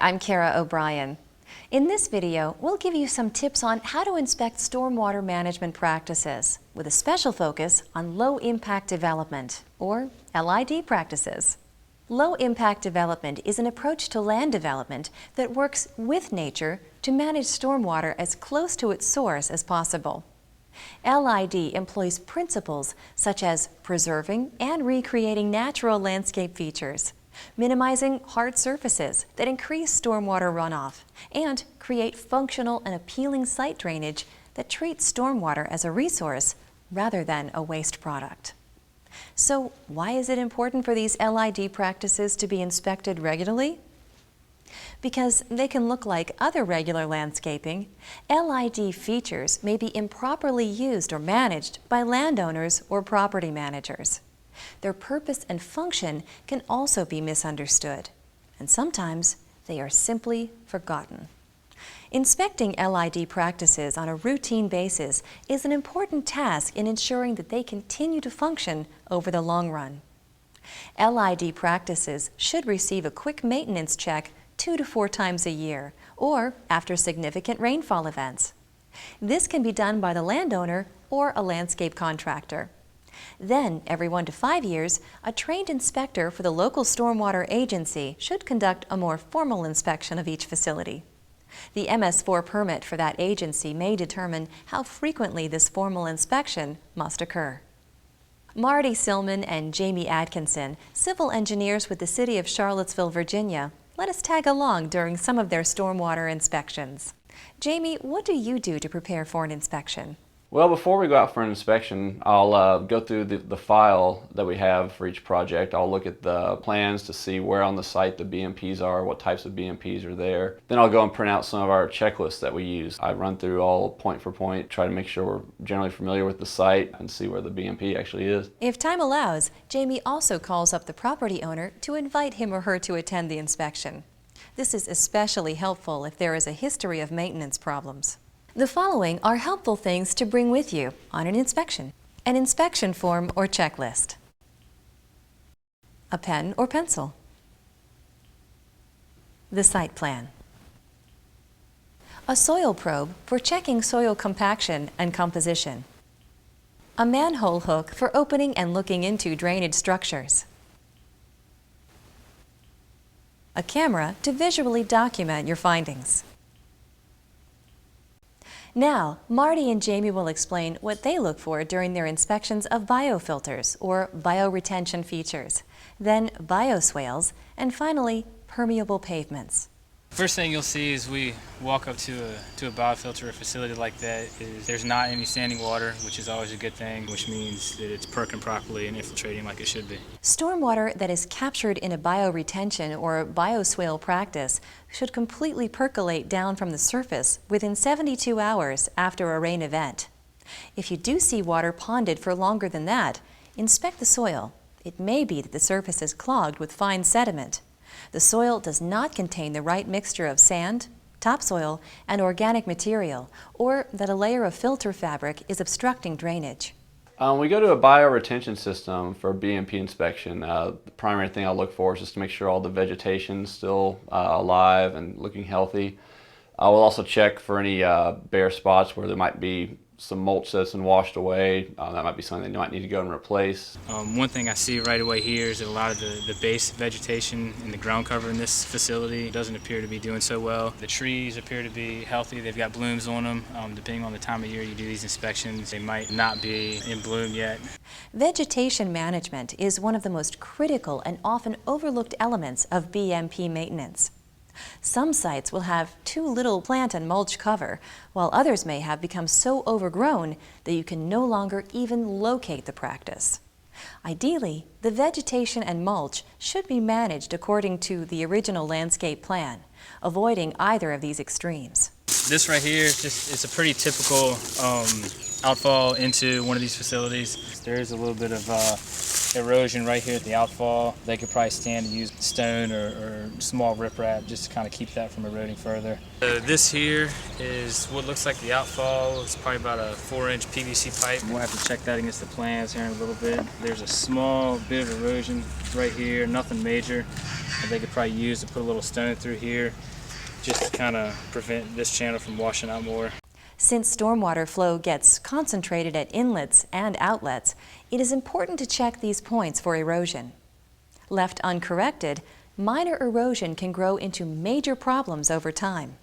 I'm Kara O'Brien. In this video, we'll give you some tips on how to inspect stormwater management practices, with a special focus on low-impact development, or LID practices. Low-impact development is an approach to land development that works with nature to manage stormwater as close to its source as possible. LID employs principles such as preserving and recreating natural landscape features, minimizing hard surfaces that increase stormwater runoff, and create functional and appealing site drainage that treats stormwater as a resource rather than a waste product. So, why is it important for these LID practices to be inspected regularly? Because they can look like other regular landscaping, LID features may be improperly used or managed by landowners or property managers. Their purpose and function can also be misunderstood, and sometimes they are simply forgotten. Inspecting LID practices on a routine basis is an important task in ensuring that they continue to function over the long run. LID practices should receive a quick maintenance check 2 to 4 times a year, or after significant rainfall events. This can be done by the landowner or a landscape contractor. Then, every 1 to 5 years, a trained inspector for the local stormwater agency should conduct a more formal inspection of each facility. The MS4 permit for that agency may determine how frequently this formal inspection must occur. Marty Silman and Jamie Atkinson, civil engineers with the City of Charlottesville, Virginia, let us tag along during some of their stormwater inspections. Jamie, what do you do to prepare for an inspection? Well, before we go out for an inspection, I'll go through the file that we have for each project. I'll look at the plans to see where on the site the BMPs are, what types of BMPs are there. Then I'll go and print out some of our checklists that we use. I run through all point for point, try to make sure we're generally familiar with the site and see where the BMP actually is. If time allows, Jamie also calls up the property owner to invite him or her to attend the inspection. This is especially helpful if there is a history of maintenance problems. The following are helpful things to bring with you on an inspection: an inspection form or checklist, a pen or pencil, the site plan, a soil probe for checking soil compaction and composition, a manhole hook for opening and looking into drainage structures, a camera to visually document your findings. Now, Marty and Jamie will explain what they look for during their inspections of biofilters, or bioretention features, then bioswales, and finally, permeable pavements. First thing you'll see as we walk up to a biofilter facility like that is there's not any standing water, which is always a good thing, which means that it's perking properly and infiltrating like it should be. Stormwater that is captured in a bioretention or bioswale practice should completely percolate down from the surface within 72 hours after a rain event. If you do see water ponded for longer than that, inspect the soil. It may be that the surface is clogged with fine sediment. The soil does not contain the right mixture of sand, topsoil, and organic material, or that a layer of filter fabric is obstructing drainage. We go to a bioretention system for BMP inspection. The primary thing I'll look for is just to make sure all the vegetation is still alive and looking healthy. I will also check for any bare spots where there might be some mulch that's been washed away. That might be something you might need to go and replace. One thing I see right away here is that a lot of the base vegetation and the ground cover in this facility doesn't appear to be doing so well. The trees appear to be healthy. They've got blooms on them. Depending on the time of year you do these inspections, they might not be in bloom yet. Vegetation management is one of the most critical and often overlooked elements of BMP maintenance. Some sites will have too little plant and mulch cover, while others may have become so overgrown that you can no longer even locate the practice. Ideally, the vegetation and mulch should be managed according to the original landscape plan, avoiding either of these extremes. This right here is it's a pretty typical outfall into one of these facilities. There is a little bit of erosion right here at the outfall. They could probably stand to use stone or small riprap just to kind of keep that from eroding further. This here is what looks like the outfall. It's probably about a 4-inch PVC pipe. We'll have to check that against the plans here in a little bit. There's a small bit of erosion right here, nothing major. They could probably use to put a little stone through here. just to kind of prevent this channel from washing out more. Since stormwater flow gets concentrated at inlets and outlets, it is important to check these points for erosion. Left uncorrected, minor erosion can grow into major problems over time.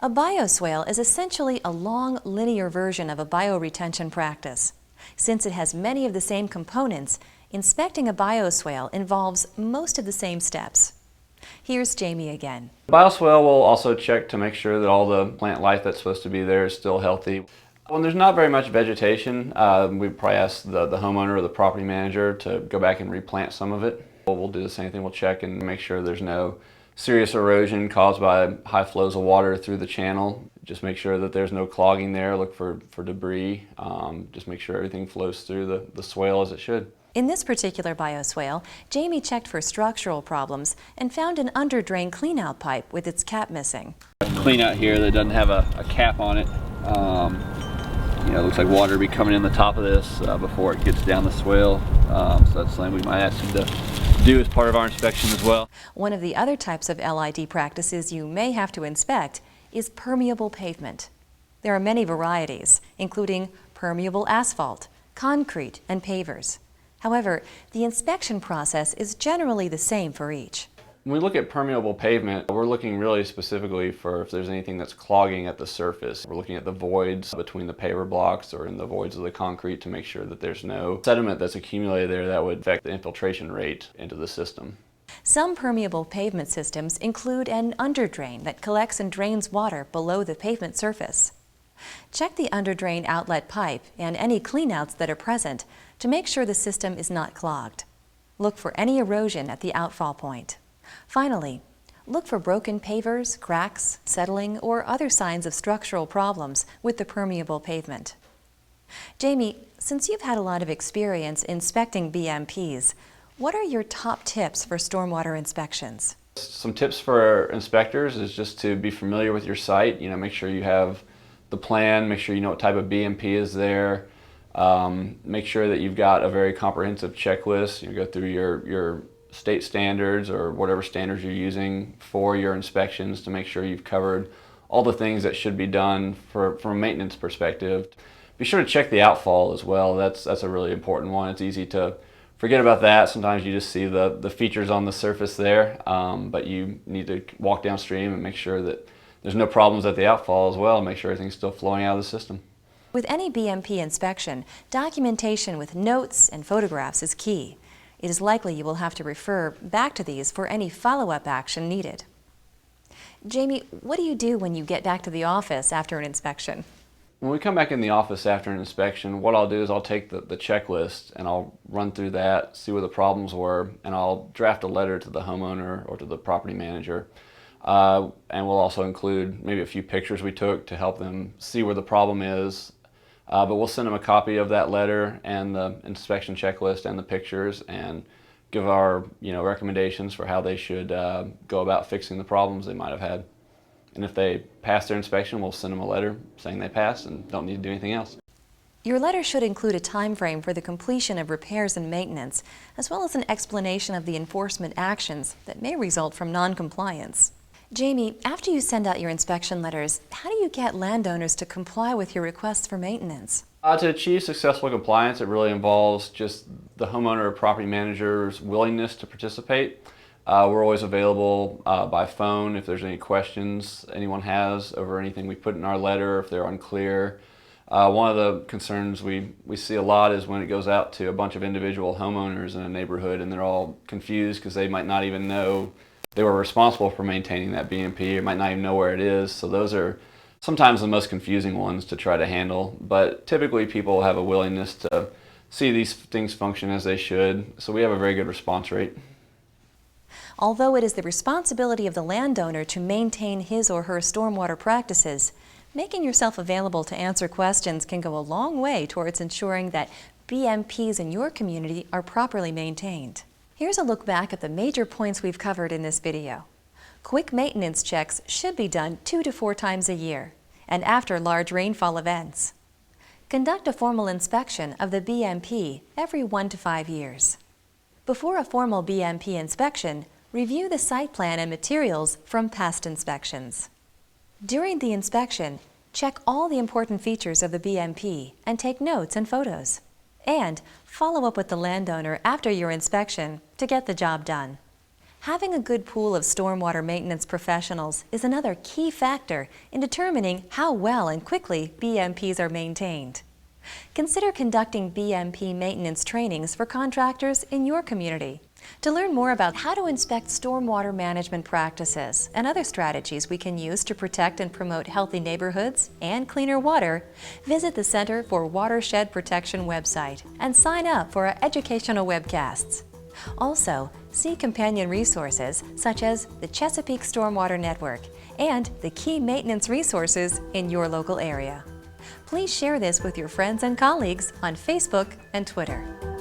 A bioswale is essentially a long, linear version of a bioretention practice. Since it has many of the same components, inspecting a bioswale involves most of the same steps. Here's Jamie again. Bioswale will also check to make sure that all the plant life that's supposed to be there is still healthy. When there's not very much vegetation, we probably ask the homeowner or the property manager to go back and replant some of it. We'll do the same thing. We'll check and make sure there's no serious erosion caused by high flows of water through the channel. Just make sure that there's no clogging there. Look for debris. Just make sure everything flows through the swale as it should. In this particular bioswale, Jamie checked for structural problems and found an underdrain cleanout pipe with its cap missing. Clean out here that doesn't have a cap on it. It looks like water will be coming in the top of this before it gets down the swale. So that's something we might ask them to do as part of our inspection as well. One of the other types of LID practices you may have to inspect is permeable pavement. There are many varieties, including permeable asphalt, concrete, and pavers. However, the inspection process is generally the same for each. When we look at permeable pavement, we're looking really specifically for if there's anything that's clogging at the surface. We're looking at the voids between the paver blocks or in the voids of the concrete to make sure that there's no sediment that's accumulated there that would affect the infiltration rate into the system. Some permeable pavement systems include an underdrain that collects and drains water below the pavement surface. Check the underdrain outlet pipe and any cleanouts that are present to make sure the system is not clogged. Look for any erosion at the outfall point. Finally, look for broken pavers, cracks, settling, or other signs of structural problems with the permeable pavement. Jamie, since you've had a lot of experience inspecting BMPs, what are your top tips for stormwater inspections? Some tips for inspectors is just to be familiar with your site. Make sure you have the plan, make sure you know what type of BMP is there. Make sure that you've got a very comprehensive checklist. You go through your state standards or whatever standards you're using for your inspections to make sure you've covered all the things that should be done from a maintenance perspective. Be sure to check the outfall as well. That's a really important one. It's easy to forget about that. Sometimes you just see the features on the surface there, but you need to walk downstream and make sure that there's no problems at the outfall as well, and make sure everything's still flowing out of the system. With any BMP inspection, documentation with notes and photographs is key. It is likely you will have to refer back to these for any follow-up action needed. Jamie, what do you do when you get back to the office after an inspection? When we come back in the office after an inspection, what I'll do is I'll take the checklist and I'll run through that, see where the problems were, and I'll draft a letter to the homeowner or to the property manager. And we'll also include maybe a few pictures we took to help them see where the problem is. But we'll send them a copy of that letter and the inspection checklist and the pictures and give our recommendations for how they should go about fixing the problems they might have had. And if they pass their inspection, we'll send them a letter saying they passed and don't need to do anything else. Your letter should include a time frame for the completion of repairs and maintenance, as well as an explanation of the enforcement actions that may result from non-compliance. Jamie, after you send out your inspection letters, how do you get landowners to comply with your requests for maintenance? To achieve successful compliance, it really involves just the homeowner or property manager's willingness to participate. We're always available by phone if there's any questions anyone has over anything we put in our letter, if they're unclear. One of the concerns we see a lot is when it goes out to a bunch of individual homeowners in a neighborhood and they're all confused because they might not even know they were responsible for maintaining that BMP or might not even know where it is. So those are sometimes the most confusing ones to try to handle. But typically people have a willingness to see these things function as they should. So we have a very good response rate. Although it is the responsibility of the landowner to maintain his or her stormwater practices, making yourself available to answer questions can go a long way towards ensuring that BMPs in your community are properly maintained. Here's a look back at the major points we've covered in this video. Quick maintenance checks should be done 2 to 4 times a year, and after large rainfall events. Conduct a formal inspection of the BMP every 1 to 5 years. Before a formal BMP inspection, Review the site plan and materials from past inspections. During the inspection, check all the important features of the BMP and take notes and photos. And follow up with the landowner after your inspection to get the job done. Having a good pool of stormwater maintenance professionals is another key factor in determining how well and quickly BMPs are maintained. Consider conducting BMP maintenance trainings for contractors in your community. To learn more about how to inspect stormwater management practices and other strategies we can use to protect and promote healthy neighborhoods and cleaner water, visit the Center for Watershed Protection website and sign up for our educational webcasts. Also, see companion resources such as the Chesapeake Stormwater Network and the key maintenance resources in your local area. Please share this with your friends and colleagues on Facebook and Twitter.